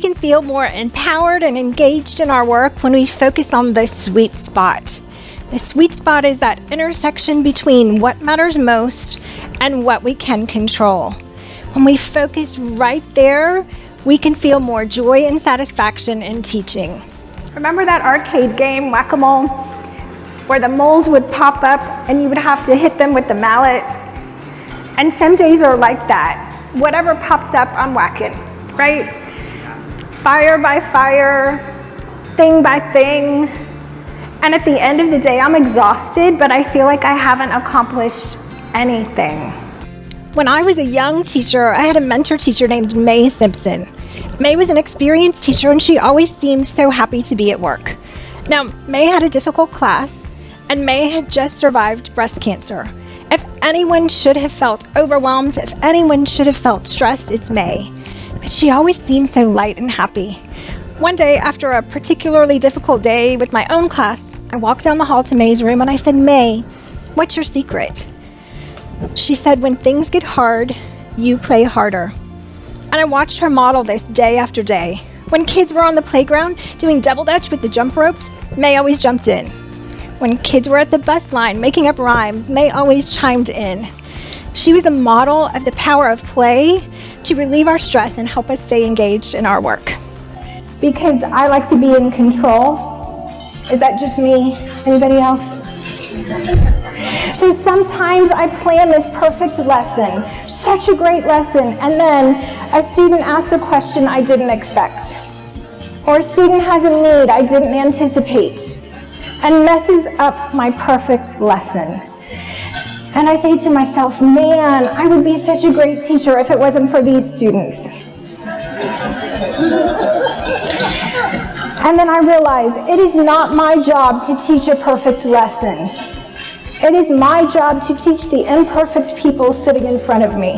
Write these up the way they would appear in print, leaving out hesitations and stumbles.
can feel more empowered and engaged in our work when we focus on the sweet spot. The sweet spot is that intersection between what matters most and what we can control. When we focus right there, we can feel more joy and satisfaction in teaching. Remember that arcade game, Whack-A-Mole, where the moles would pop up and you would have to hit them with the mallet? And some days are like that. Whatever pops up, I'm whacking, right? Fire by fire, thing by thing. And at the end of the day, I'm exhausted, but I feel like I haven't accomplished anything. When I was a young teacher, I had a mentor teacher named May Simpson. May was an experienced teacher, and she always seemed so happy to be at work. Now, May had a difficult class, and May had just survived breast cancer. If anyone should have felt overwhelmed, if anyone should have felt stressed, it's May. But she always seemed so light and happy. One day, after a particularly difficult day with my own class, I walked down the hall to May's room and I said, "May, what's your secret?" She said, "When things get hard, you play harder." And I watched her model this day after day. When kids were on the playground doing double dutch with the jump ropes, May always jumped in. When kids were at the bus line making up rhymes, May always chimed in. She was a model of the power of play to relieve our stress and help us stay engaged in our work. Because I like to be in control. Is that just me? Anybody else? So sometimes I plan this perfect lesson, such a great lesson, and then a student asks a question I didn't expect. Or a student has a need I didn't anticipate and messes up my perfect lesson. And I say to myself, man, I would be such a great teacher if it wasn't for these students. And then I realize it is not my job to teach a perfect lesson. It is my job to teach the imperfect people sitting in front of me.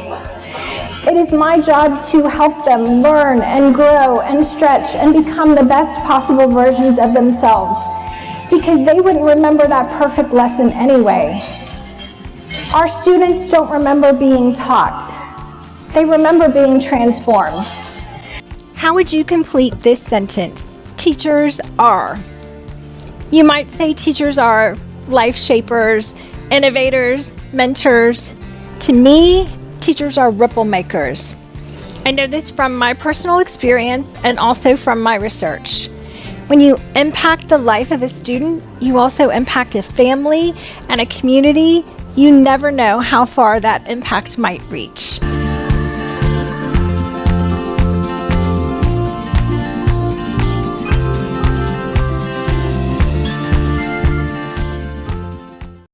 It is my job to help them learn and grow and stretch and become the best possible versions of themselves, because they wouldn't remember that perfect lesson anyway. Our students don't remember being taught. They remember being transformed. How would you complete this sentence? Teachers are. You might say teachers are life shapers, innovators, mentors. To me, teachers are ripple makers. I know this from my personal experience and also from my research. When you impact the life of a student, you also impact a family and a community. You never know how far that impact might reach.